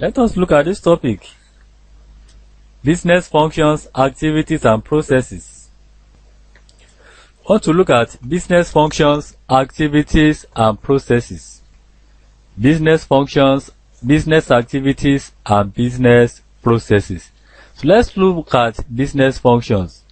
Let us look at this topic. Business functions, activities, and processes. I want to look at business functions, activities, and processes. Business functions, business activities, and business processes. So let's look at business functions.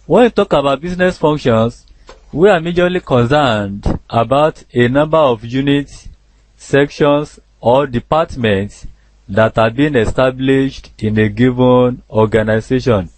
When we talk about business functions, we are majorly concerned about a number of units, sections, or departments that are being established in a given organization.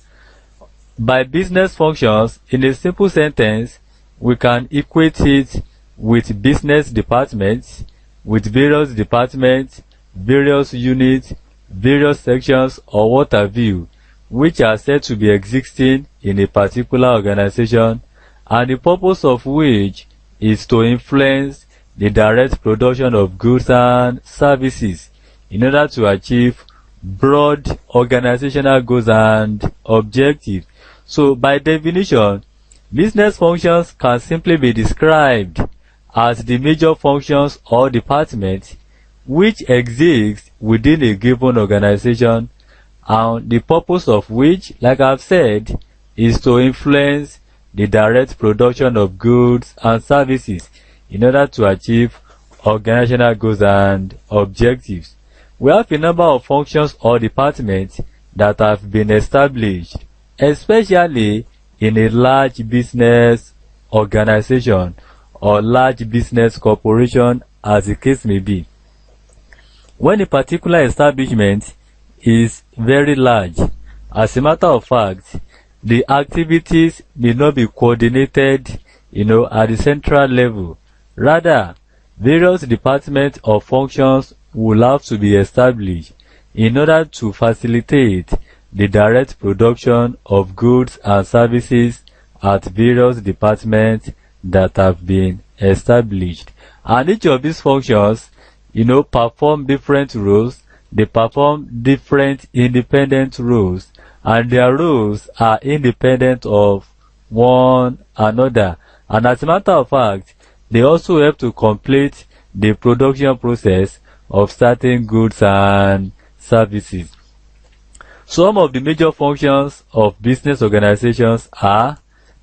By business functions, in a simple sentence, we can equate it with business departments, with various departments, various units, various sections, or what have you, which are said to be existing in a particular organization, and the purpose of which is to influence the direct production of goods and services in order to achieve broad organizational goals and objectives. So by definition, business functions can simply be described as the major functions or departments which exist within a given organization, and the purpose of which, like I've said, is to influence the direct production of goods and services in order to achieve organizational goals and objectives. We have a number of functions or departments that have been established, especially in a large business organization or large business corporation, as the case may be. When a particular establishment is very large, as a matter of fact, the activities may not be coordinated, at the central level. Rather, various departments or functions will have to be established in order to facilitate the direct production of goods and services at various departments that have been established. And each of these functions, perform different roles. They perform different independent roles, and their roles are independent of one another. And as a matter of fact, they also help to complete the production process of certain goods and services. Some of the major functions of business organizations are: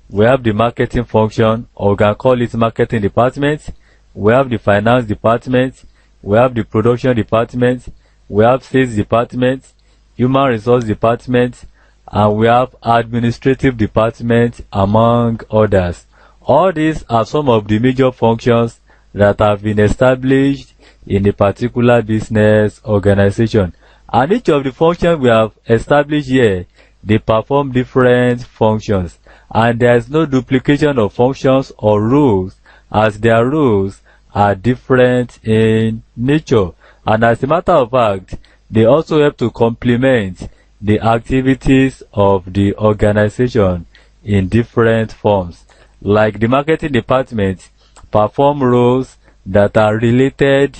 we have the marketing function, or we can call it marketing department; we have the finance department; we have the production department; we have sales department, human resource department, and we have administrative department, among others. All these are some of the major functions that have been established in a particular business organization. And each of the functions we have established here, they perform different functions. And there is no duplication of functions or roles, as their roles are different in nature. And as a matter of fact, they also help to complement the activities of the organization in different forms. Like the marketing department perform roles that are related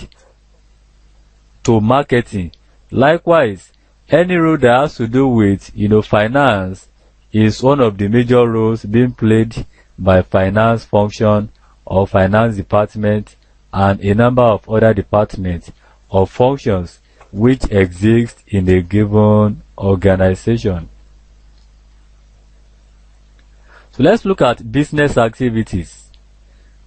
to marketing. Likewise, any role that has to do with, finance is one of the major roles being played by finance function or finance department, and a number of other departments or functions which exist in a given organization. So let's look at business activities.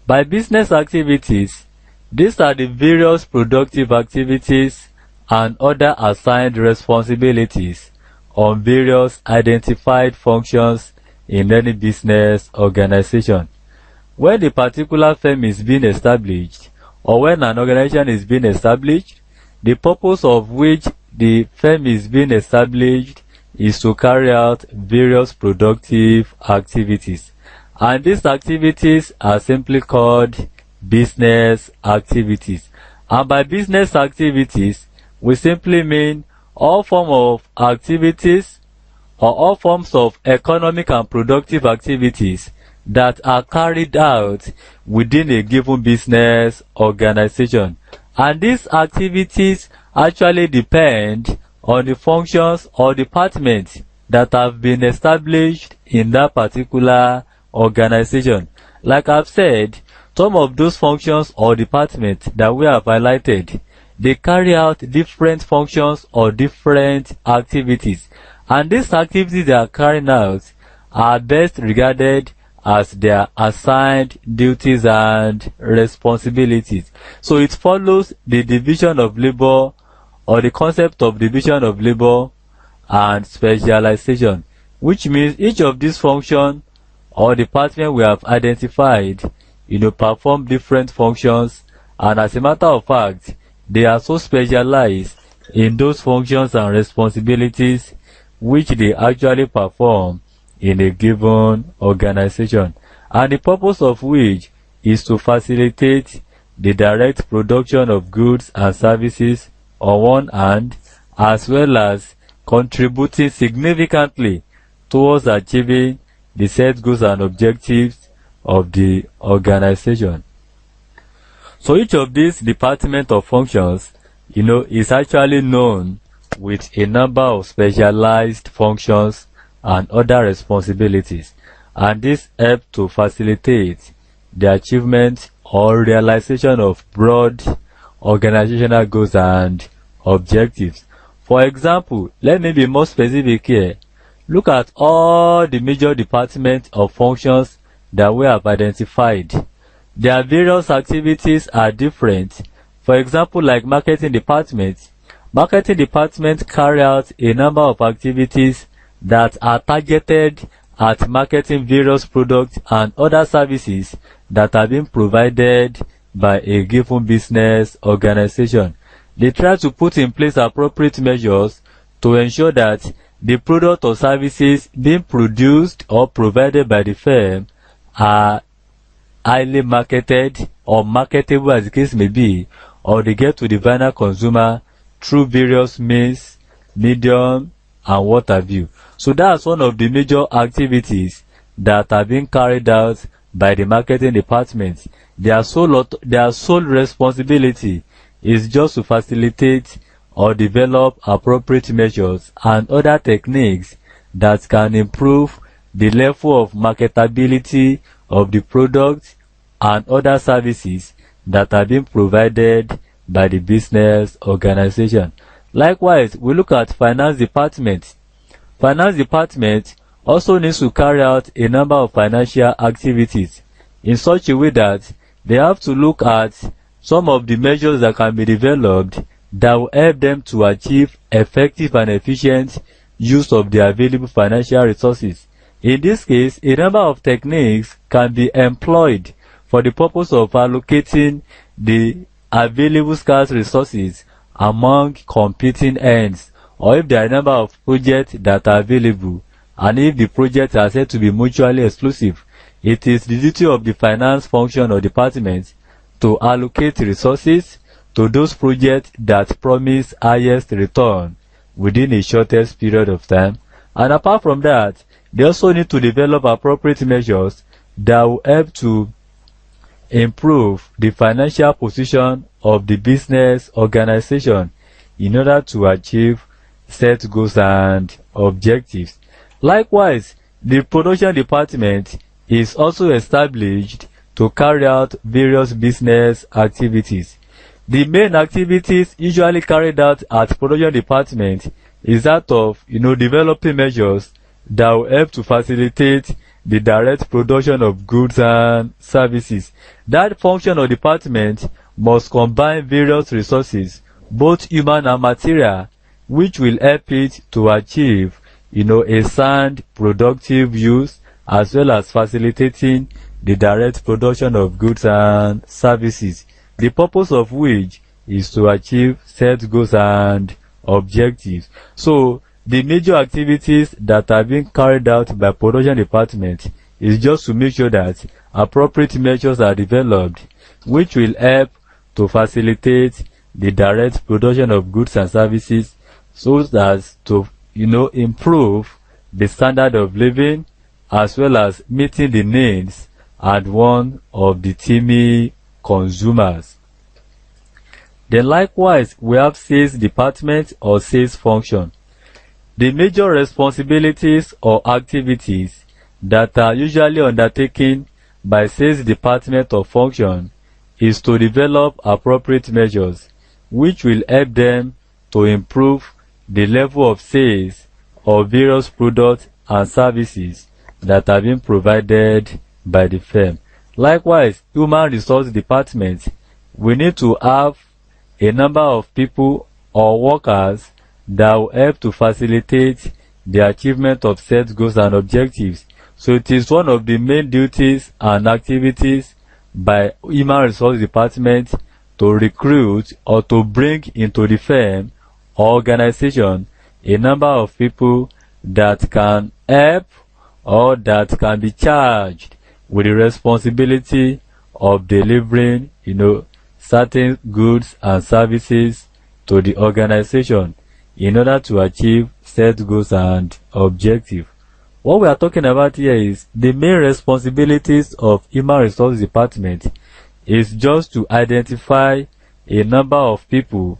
By business activities, these are the various productive activities and other assigned responsibilities on various identified functions in any business organization. When a particular firm is being established, or when an organization is being established, the purpose of which the firm is being established is to carry out various productive activities. And these activities are simply called business activities. And by business activities, we simply mean all forms of activities or all forms of economic and productive activities that are carried out within a given business organization. And these activities actually depend on the functions or departments that have been established in that particular organization. Like I've said, some of those functions or departments that we have highlighted, they carry out different functions or different activities. And these activities they are carrying out are best regarded as their assigned duties and responsibilities. So it follows the division of labor, or the concept of division of labor and specialization, which means each of these functions or department we have identified, perform different functions, and as a matter of fact, they are so specialized in those functions and responsibilities which they actually perform in a given organization, and the purpose of which is to facilitate the direct production of goods and services on one hand, as well as contributing significantly towards achieving the set goals and objectives of the organization. So each of these department of functions, is actually known with a number of specialized functions and other responsibilities, and this helps to facilitate the achievement or realization of broad organizational goals and objectives. For example, let me be more specific here. Look at all the major departments of functions that we have identified. Their various activities are different. For example, like marketing department. Marketing department carry out a number of activities that are targeted at marketing various products and other services that are being provided by a given business organization. They try to put in place appropriate measures to ensure that the product or services being produced or provided by the firm are highly marketed or marketable as the case may be, or they get to the final consumer through various means, medium, and what have you. So that's one of the major activities that are being carried out by the marketing department. Their sole responsibility is just to facilitate or develop appropriate measures and other techniques that can improve the level of marketability of the products and other services that are being provided by the business organization. Likewise, we look at finance department. Finance department also needs to carry out a number of financial activities in such a way that they have to look at some of the measures that can be developed that will help them to achieve effective and efficient use of the available financial resources. In this case, a number of techniques can be employed for the purpose of allocating the available scarce resources among competing ends, or if there are a number of projects that are available, and if the projects are said to be mutually exclusive, it is the duty of the finance function or department to allocate resources to those projects that promise highest return within a shortest period of time. And apart from that, they also need to develop appropriate measures that will help to improve the financial position of the business organization in order to achieve set goals and objectives. Likewise, the production department is also established to carry out various business activities. The main activities usually carried out at production department is that of developing measures that will help to facilitate the direct production of goods and services. That function or department must combine various resources, both human and material, which will help it to achieve a sound productive use, as well as facilitating the direct production of goods and services, the purpose of which is to achieve set goals and objectives. So the major activities that are being carried out by production department is just to make sure that appropriate measures are developed which will help to facilitate the direct production of goods and services, so as to improve the standard of living, as well as meeting the needs and want of the teamy consumers. Then likewise, we have sales department or sales function. The major responsibilities or activities that are usually undertaken by sales department or function is to develop appropriate measures which will help them to improve the level of sales of various products and services that are being provided by the firm. Likewise, human resource department, we need to have a number of people or workers that will help to facilitate the achievement of set goals and objectives. So it is one of the main duties and activities by human resource department to recruit or to bring into the firm or organization a number of people that can help or that can be charged with the responsibility of delivering, certain goods and services to the organization in order to achieve set goals and objectives. What we are talking about here is the main responsibilities of human resource department is just to identify a number of people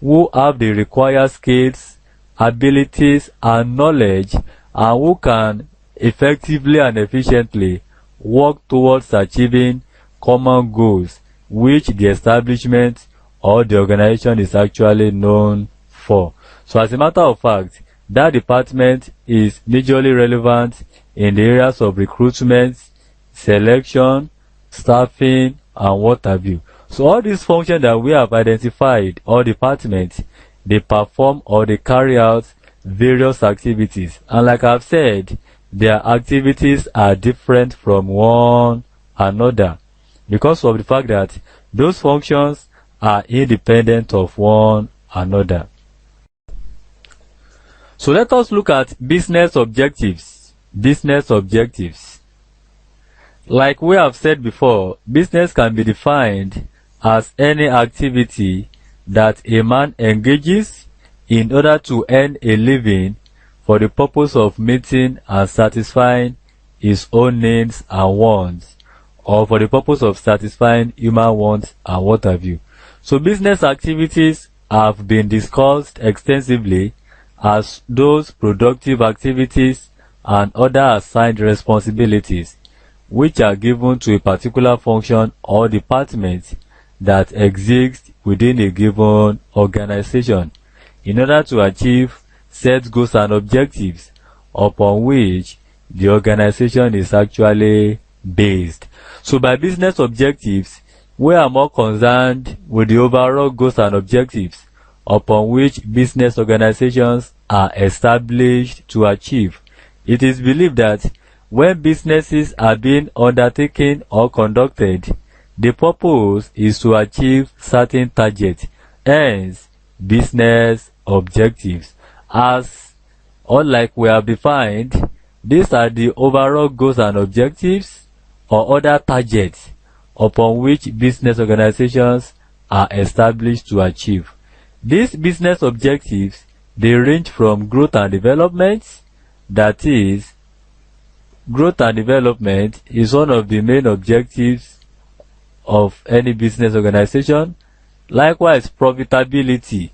who have the required skills, abilities, and knowledge, and who can effectively and efficiently work towards achieving common goals which the establishment or the organization is actually known for. So as a matter of fact, that department is majorly relevant in the areas of recruitment, selection, staffing, and what have you. So all these functions that we have identified, all departments, they perform or they carry out various activities. And like I've said, their activities are different from one another because of the fact that those functions are independent of one another. So let us look at business objectives. Business objectives. Like we have said before, business can be defined as any activity that a man engages in order to earn a living for the purpose of meeting and satisfying his own needs and wants, or for the purpose of satisfying human wants and what have you. So business activities have been discussed extensively as those productive activities and other assigned responsibilities which are given to a particular function or department that exists within a given organization in order to achieve set goals and objectives upon which the organization is actually based. So by business objectives, we are more concerned with the overall goals and objectives upon which business organizations are established to achieve. It is believed that when businesses are being undertaken or conducted, the purpose is to achieve certain targets, hence business objectives. As unlike we have defined, these are the overall goals and objectives or other targets upon which business organizations are established to achieve. These business objectives, they range from growth and development, that is, growth and development is one of the main objectives of any business organization. Likewise, profitability.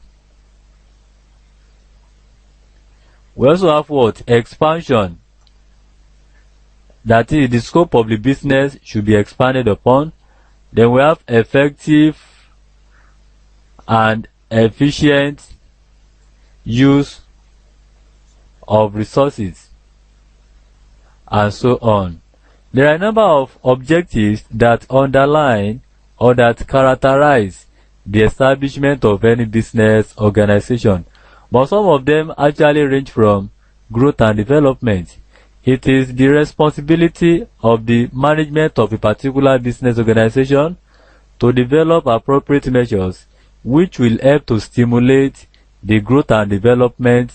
We also have what? Expansion. That is, the scope of the business should be expanded upon. Then we have effective and efficient use of resources, and so on. There are a number of objectives that underline or that characterize the establishment of any business organization, but some of them actually range from growth and development. It is the responsibility of the management of a particular business organization to develop appropriate measures which will help to stimulate the growth and development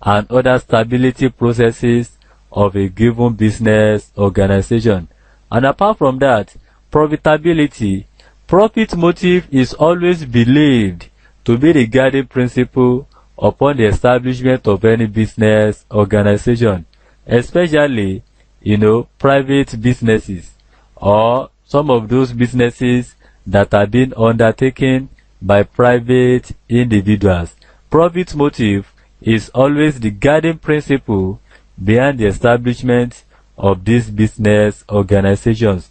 and other stability processes of a given business organization. And apart from that, profitability. Profit motive is always believed to be the guiding principle upon the establishment of any business organization, especially, private businesses or some of those businesses that are being undertaken by private individuals. Profit motive is always the guiding principle behind the establishment of these business organizations.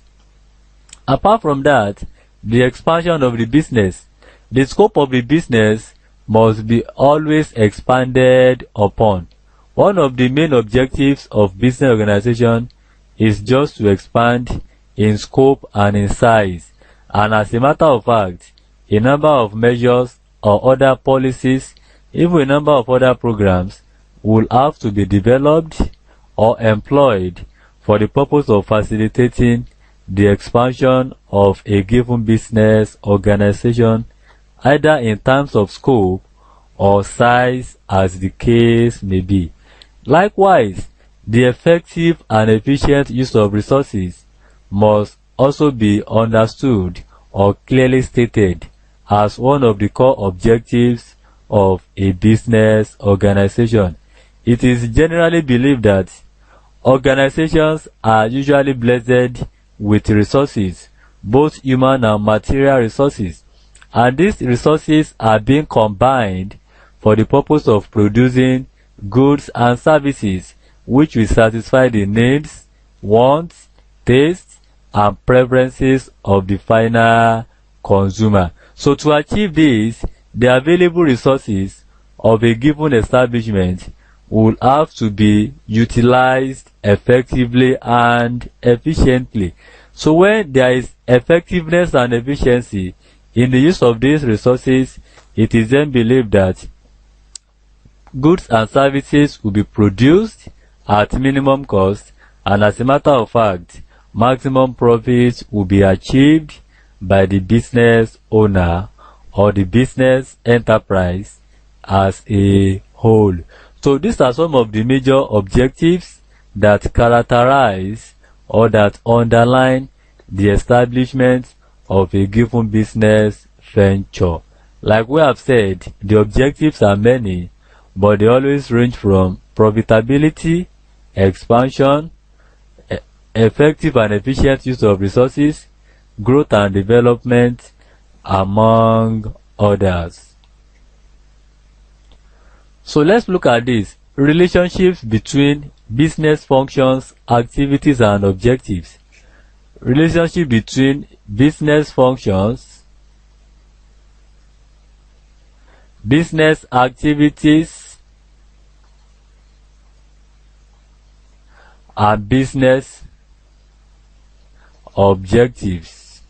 Apart from that, the expansion of the business. The scope of the business must be always expanded upon. One of the main objectives of business organization is just to expand in scope and in size, and as a matter of fact, a number of measures or other policies, even a number of other programs, will have to be developed or employed for the purpose of facilitating the expansion of a given business organization, either in terms of scope or size as the case may be. Likewise, the effective and efficient use of resources must also be understood or clearly stated as one of the core objectives of a business organization. It is generally believed that organizations are usually blessed with resources, both human and material resources, and these resources are being combined for the purpose of producing goods and services which will satisfy the needs, wants, tastes, and preferences of the final consumer. So to achieve this, the available resources of a given establishment will have to be utilized effectively and efficiently. So when there is effectiveness and efficiency in the use of these resources, it is then believed that goods and services will be produced at minimum cost, and as a matter of fact, maximum profits will be achieved by the business owner or the business enterprise as a whole. So these are some of the major objectives that characterize or that underline the establishment of a given business venture. Like we have said, the objectives are many, but they always range from profitability, expansion, effective and efficient use of resources, growth and development, among others. So let's look at this. Relationships between business functions, activities, and objectives. Relationship between business functions, business activities, and business objectives.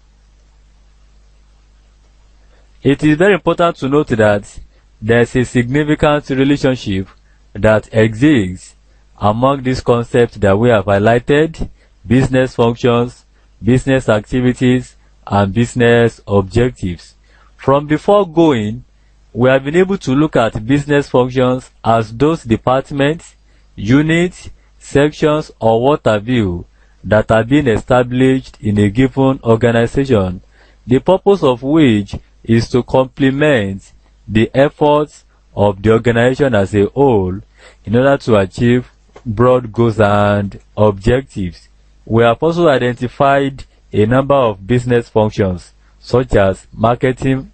It is very important to note that there is a significant relationship that exists among these concepts that we have highlighted: business functions, business activities, and business objectives. From the foregoing, we have been able to look at business functions as those departments, units, sections, or what have you that are being established in a given organization, the purpose of which is to complement the efforts of the organization as a whole in order to achieve broad goals and objectives. We have also identified a number of business functions such as marketing,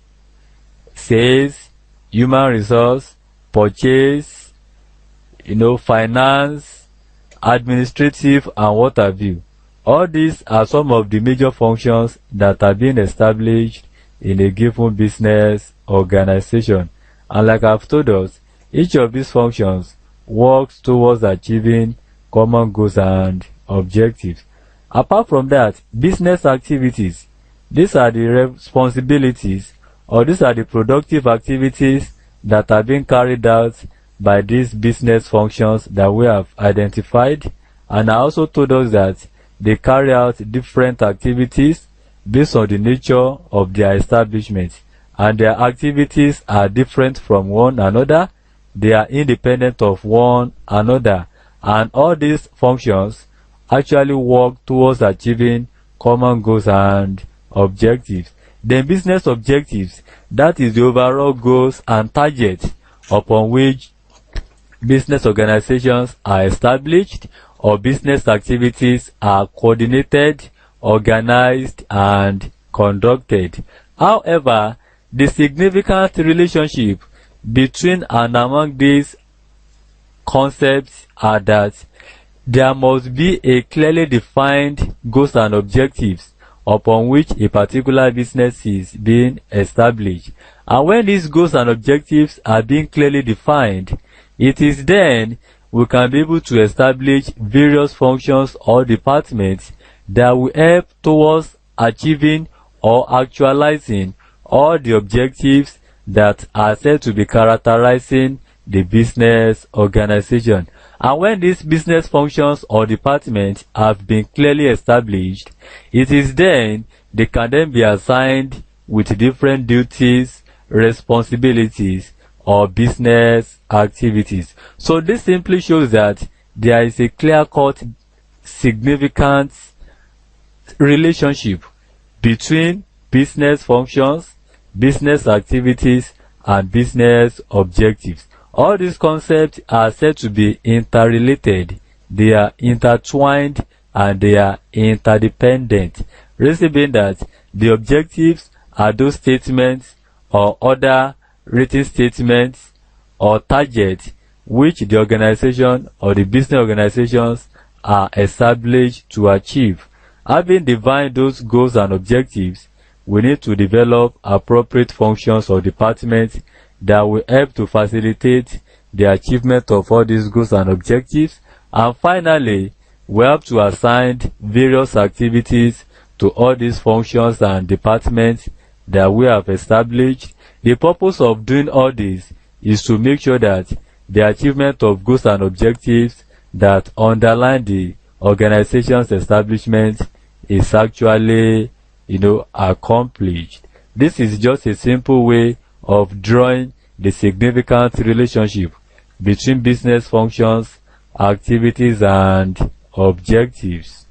sales, human resource, purchase, finance, administrative, and what have you. All these are some of the major functions that are being established in a given business organization. And like I've told us, each of these functions works towards achieving common goals and objectives. Apart from that, business activities, these are the responsibilities or these are the productive activities that are being carried out by these business functions that we have identified, and I also told us that they carry out different activities based on the nature of their establishment, and their activities are different from one another. They are independent of one another, and all these functions actually work towards achieving common goals and objectives. Then business objectives, that is the overall goals and targets upon which business organizations are established or business activities are coordinated, organized, and conducted. However, the significant relationship between and among these concepts are that there must be a clearly defined goals and objectives upon which a particular business is being established. And when these goals and objectives are being clearly defined, it is then we can be able to establish various functions or departments that will help towards achieving or actualizing all the objectives that are said to be characterizing the business organization. And when these business functions or departments have been clearly established, it is then they can then be assigned with different duties, responsibilities, or business activities. So this simply shows that there is a clear-cut, significant relationship between business functions, business activities, and business objectives. All these concepts are said to be interrelated, they are intertwined, and they are interdependent. Reason being that the objectives are those statements or other written statements or targets which the organization or the business organizations are established to achieve. Having defined those goals and objectives, we need to develop appropriate functions or departments that will help to facilitate the achievement of all these goals and objectives. And finally, we have to assign various activities to all these functions and departments that we have established. The purpose of doing all this is to make sure that the achievement of goals and objectives that underline the organization's establishment is actually, accomplished. This is just a simple way of drawing the significant relationship between business functions, activities, and objectives.